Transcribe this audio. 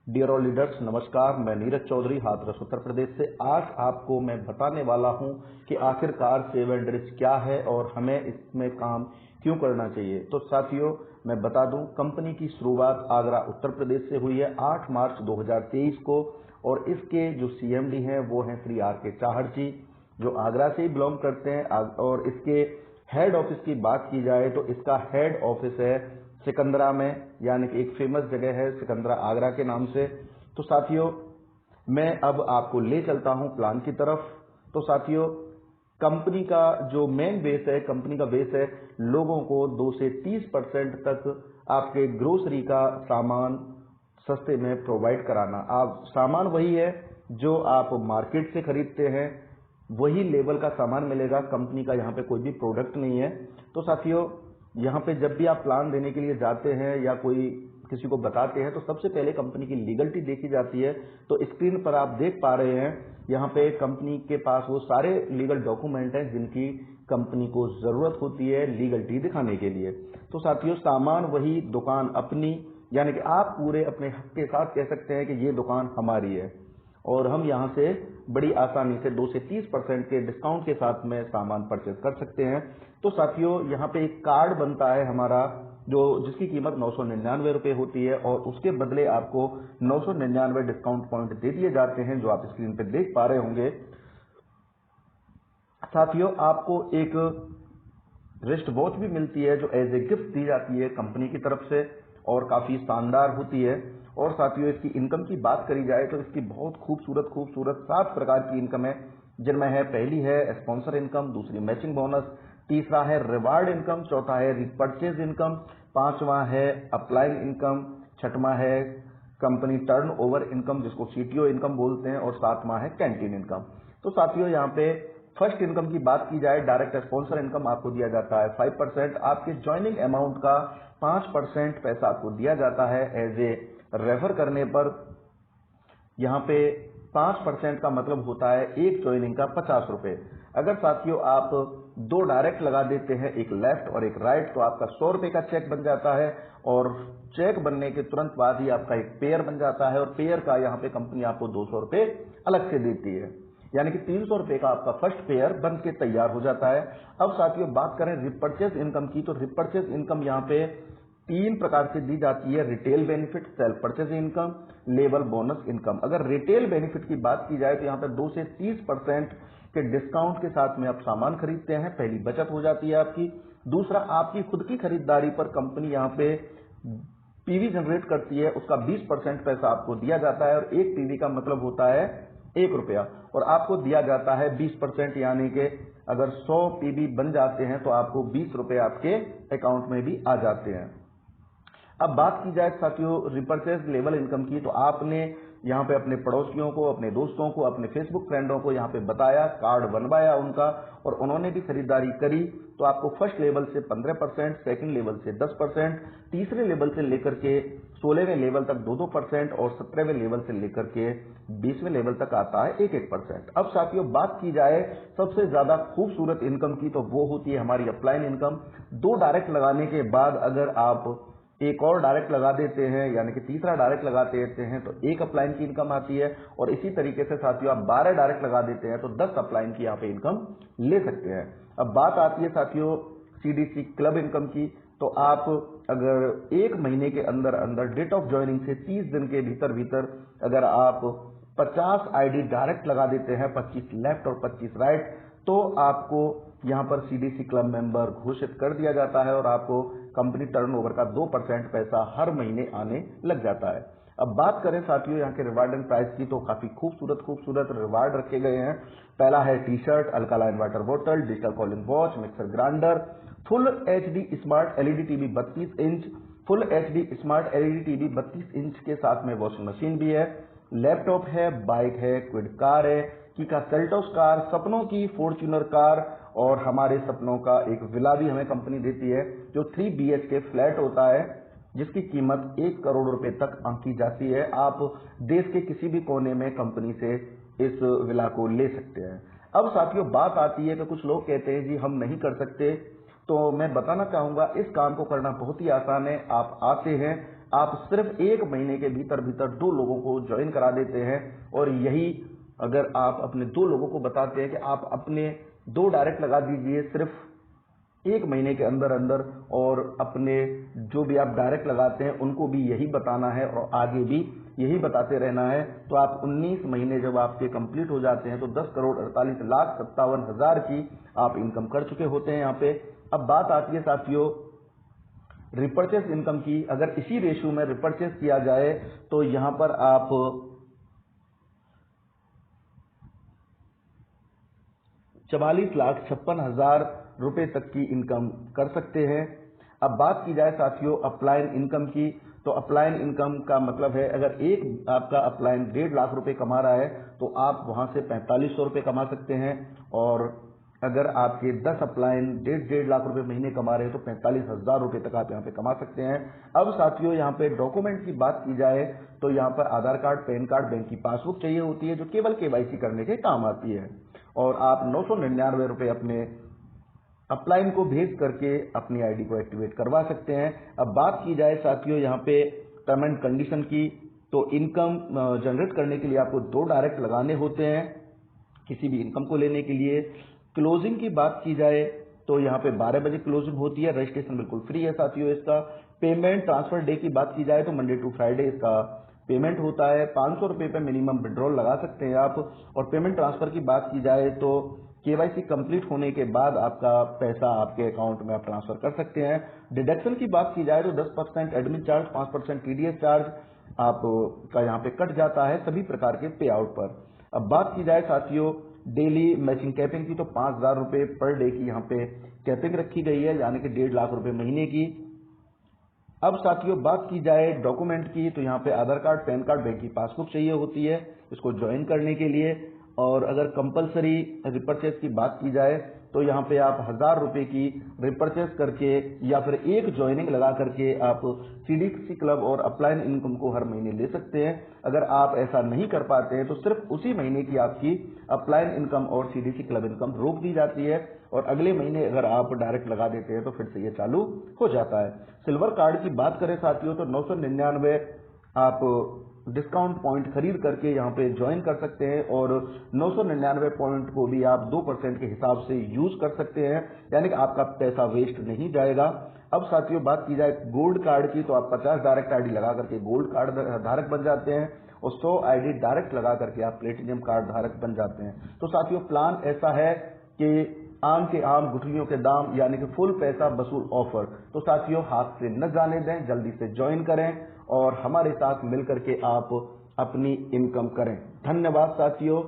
Dear all leaders, नमस्कार। मैं नीरज चौधरी, हाथरस उत्तर प्रदेश से। आज आपको मैं बताने वाला हूं कि आखिरकार सेव एंड रिच क्या है और हमें इसमें काम क्यों करना चाहिए। तो साथियों, मैं बता दूं, कंपनी की शुरुआत आगरा उत्तर प्रदेश से हुई है 8 मार्च 2023 को, और इसके जो सीएमडी हैं वो हैं श्री आर के चाहर जी, जो आगरा से ही बिलोंग करते हैं। और इसके हेड ऑफिस की बात की जाए तो इसका हेड ऑफिस है सिकंदरा में, यानी कि एक फेमस जगह है सिकंदरा आगरा के नाम से। तो साथियों, मैं अब आपको ले चलता हूं प्लान की तरफ। तो साथियों, कंपनी का जो मेन बेस है, कंपनी का बेस है लोगों को 2 से 30% तक आपके ग्रोसरी का सामान सस्ते में प्रोवाइड कराना। आप सामान वही है जो आप मार्केट से खरीदते हैं, वही लेवल का सामान मिलेगा। कंपनी का यहाँ पे कोई भी प्रोडक्ट नहीं है। तो साथियों, यहाँ पे जब भी आप प्लान देने के लिए जाते हैं या कोई किसी को बताते हैं तो सबसे पहले कंपनी की लीगलिटी देखी जाती है। तो स्क्रीन पर आप देख पा रहे हैं, यहाँ पे कंपनी के पास वो सारे लीगल डॉक्यूमेंट हैं जिनकी कंपनी को जरूरत होती है लीगलिटी दिखाने के लिए। तो साथियों, सामान वही, दुकान अपनी, यानी कि आप पूरे अपने हक के साथ कह सकते हैं कि ये दुकान हमारी है और हम यहाँ से बड़ी आसानी से 2 से 30% के डिस्काउंट के साथ में सामान परचेज कर सकते हैं। तो साथियों, यहाँ पे एक कार्ड बनता है हमारा, जो जिसकी कीमत 999 रुपये होती है, और उसके बदले आपको 999 डिस्काउंट पॉइंट दे दिए जाते हैं, जो आप स्क्रीन पे देख पा रहे होंगे। साथियों, आपको एक रिस्ट वॉच भी मिलती है जो एज ए गिफ्ट दी जाती है कंपनी की तरफ से, और काफी शानदार होती है। और साथियों, इसकी इनकम की बात करी जाए तो इसकी बहुत खूबसूरत खूबसूरत 7 प्रकार की इनकम है, जिनमें है पहली है स्पॉन्सर इनकम, दूसरी मैचिंग बोनस, तीसरा है रिवार्ड इनकम, चौथा है रिपर्चेज इनकम, पांचवा है अपलाइन इनकम, छठवां है कंपनी टर्न ओवर इनकम जिसको सीटीओ इनकम बोलते हैं, और सातवां है कैंटीन इनकम। तो साथियों, यहाँ पे फर्स्ट इनकम की बात की जाए, डायरेक्ट स्पॉन्सर इनकम आपको दिया जाता है 5%। आपके ज्वाइनिंग अमाउंट का 5% पैसा आपको दिया जाता है एज ए रेफर करने पर। यहाँ पे 5% का मतलब होता है एक ज्वाइनिंग का 50 रुपए। अगर साथियों आप 2 डायरेक्ट लगा देते हैं, एक लेफ्ट और एक राइट, तो आपका 100 रुपए का चेक बन जाता है, और चेक बनने के तुरंत बाद ही आपका एक पेयर बन जाता है, और पेयर का यहाँ पे कंपनी आपको 200 रुपए अलग से देती है, यानी कि 300 रुपए का आपका फर्स्ट पेयर बन के तैयार हो जाता है। अब साथियों, बात करें रिपर्चेज इनकम की, तो रिपर्चेज इनकम यहाँ पे 3 प्रकार से दी जाती है: retail benefit, self purchase income, labour bonus income. अगर रिटेल बेनिफिट की बात की जाए तो यहाँ पे 2 से 30% के डिस्काउंट के साथ में आप सामान खरीदते हैं, पहली बचत हो जाती है आपकी। दूसरा, आपकी खुद की खरीदारी पर कंपनी यहाँ पे पीवी जनरेट करती है, उसका 20% पैसा आपको दिया जाता है, और एक पीवी का मतलब होता है 1 रुपया, और आपको दिया जाता है 20%, यानी कि अगर 100 पीवी बन जाते हैं तो आपको 20 रुपए आपके अकाउंट में भी आ जाते हैं। अब बात की जाए साथियों रिपर्चेज लेवल इनकम की, तो आपने यहाँ पे अपने पड़ोसियों को, अपने दोस्तों को, अपने फेसबुक फ्रेंडों को यहाँ पे बताया, कार्ड बनवाया उनका, और उन्होंने भी खरीदारी करी, तो आपको फर्स्ट लेवल से 15%, सेकंड लेवल से 10%, तीसरे लेवल से लेकर के 16वें लेवल तक 2-2%, और 17वें लेवल से लेकर के 20वें लेवल तक आता है 1-1%। अब साथियों, बात की जाए सबसे ज्यादा खूबसूरत इनकम की, तो वो होती है हमारी अपलाइन इनकम। 2 डायरेक्ट लगाने के बाद अगर आप एक और डायरेक्ट लगा देते हैं, यानी कि तीसरा डायरेक्ट लगा देते हैं, तो 1 अपलाइन की इनकम आती है, और इसी तरीके से साथियों आप 12 डायरेक्ट लगा देते हैं तो 10 अपलाइन की यहाँ पे इनकम ले सकते हैं। अब बात आती है साथियों सीडीसी क्लब इनकम की, तो आप अगर 1 महीने के अंदर अंदर डेट ऑफ ज्वाइनिंग से 30 दिन के भीतर भीतर अगर आप 50 आईडी डायरेक्ट लगा देते हैं, 25 लेफ्ट और 25 राइट, तो आपको यहाँ पर सीडीसी क्लब मेंबर घोषित कर दिया जाता है, और आपको कंपनी टर्नओवर का 2% पैसा हर महीने आने लग जाता है। अब बात करें साथियों यहाँ के रिवार्ड एंड प्राइस की, तो काफी खूबसूरत खूबसूरत रिवार्ड रखे गए हैं। पहला है टी शर्ट, अल्कालाइन वाटर बोतल, digital calling watch, mixer grinder, full HD smart LED TV 32 inch, full HD smart LED TV 32 inch के साथ में वॉशिंग मशीन भी है, लैपटॉप है, बाइक है, क्विड कार है, कीका सेल्टोस कार, सपनों की फॉर्च्यूनर कार, और हमारे सपनों का एक विला भी हमें कंपनी देती है, जो 3 BHK फ्लैट होता है, जिसकी कीमत 1 करोड़ रुपए तक आंकी जाती है। आप देश के किसी भी कोने में कंपनी से इस विला को ले सकते हैं। अब साथियों, बात आती है कि कुछ लोग कहते हैं जी हम नहीं कर सकते, तो मैं बताना चाहूंगा इस काम को करना बहुत ही आसान है। आप आते हैं आप सिर्फ 1 महीने के भीतर भीतर 2 लोगों को ज्वाइन करा देते हैं। और यही अगर आप अपने 2 लोगों को बताते हैं कि आप अपने 2 डायरेक्ट लगा दीजिए सिर्फ 1 महीने के अंदर अंदर, और अपने जो भी आप डायरेक्ट लगाते हैं उनको भी यही बताना है और आगे भी यही बताते रहना है, तो आप 19 महीने जब आपके कंप्लीट हो जाते हैं तो 10,48,57,000 की आप इनकम कर चुके होते हैं यहाँ पे। अब बात आती है साथियों रिपर्चेस इनकम की। अगर इसी रेशियो में रिपर्चेस किया जाए तो यहां पर आप 44,56,000 रुपए तक की इनकम कर सकते हैं। अब बात की जाए साथियों अपलाइन इनकम की, तो अपलाइन इनकम का मतलब है अगर एक आपका अपलाइन 1.5 लाख रुपए कमा रहा है तो आप वहां से 4500 रुपए कमा सकते हैं, और अगर आपके 10 अपलाइन 1.5 लाख रुपए महीने कमा रहे हैं तो 45,000 रुपए तक आप यहाँ पे कमा सकते हैं। अब साथियों यहाँ पे डॉक्यूमेंट की बात की जाए तो यहाँ पर आधार कार्ड, पैन कार्ड, बैंक की पासबुक चाहिए होती है जो केवल केवाईसी करने के काम आती है, और आप 999 रुपए अपने अपलाइन को भेज करके अपनी आईडी को एक्टिवेट करवा सकते हैं। अब बात की जाए साथियों यहाँ पे पेमेंट कंडीशन की, तो इनकम जनरेट करने के लिए आपको 2 डायरेक्ट लगाने होते हैं किसी भी इनकम को लेने के लिए। क्लोजिंग की बात की जाए तो यहाँ पे 12 बजे क्लोजिंग होती है, रजिस्ट्रेशन बिल्कुल फ्री है साथियों इसका। पेमेंट ट्रांसफर डे की बात की जाए तो मंडे टू फ्राइडे इसका पेमेंट होता है। 500 रुपए पे मिनिमम विड्रॉल लगा सकते हैं आप। और पेमेंट ट्रांसफर की बात की जाए तो केवाईसी कंप्लीट होने के बाद आपका पैसा आपके अकाउंट में आप ट्रांसफर कर सकते हैं। डिडक्शन की बात की जाए तो 10% एडमिन चार्ज, 5% टीडीएस चार्ज आपका यहाँ पे कट जाता है सभी प्रकार के पे आउट पर। अब बात की जाए साथियों डेली मैचिंग कैपिंग की, तो 5,000 रुपए पर डे की यहाँ पे कैपिंग रखी गई है, यानी कि 1.5 लाख रुपए महीने की। अब साथियों बात की जाए डॉक्यूमेंट की, तो यहाँ पे आधार कार्ड, पैन कार्ड, बैंक की पासबुक चाहिए होती है इसको ज्वाइन करने के लिए। और अगर कंपलसरी रिपर्चेस की बात की जाए तो यहाँ पे आप 1,000 रुपए की रिपर्चेस करके या फिर एक ज्वाइनिंग लगा करके आप सीडीसी क्लब और अपलाइन इनकम को हर महीने ले सकते हैं। अगर आप ऐसा नहीं कर पाते हैं तो सिर्फ उसी महीने की आपकी अपलाइन इनकम और सीडीसी क्लब इनकम रोक दी जाती है, और अगले महीने अगर आप डायरेक्ट लगा देते हैं तो फिर से ये चालू हो जाता है। सिल्वर कार्ड की बात करें साथियों तो 999 आप डिस्काउंट पॉइंट खरीद करके यहाँ पे ज्वाइन कर सकते हैं, और 999 पॉइंट को भी आप 2% के हिसाब से यूज कर सकते हैं, यानी कि आपका पैसा वेस्ट नहीं जाएगा। अब साथियों बात की जाए गोल्ड कार्ड की, तो आप 50 डायरेक्ट आईडी लगा करके गोल्ड कार्ड धारक बन जाते हैं, और 100 आईडी डायरेक्ट लगा करके आप प्लेटिनियम कार्ड धारक बन जाते हैं। तो साथियों प्लान ऐसा है कि आम के आम गुठलियों के दाम, यानी कि फुल पैसा वसूल ऑफर। तो साथियों हाथ से न जाने दें, जल्दी से ज्वाइन करें और हमारे साथ मिलकर के आप अपनी इनकम करें। धन्यवाद साथियों।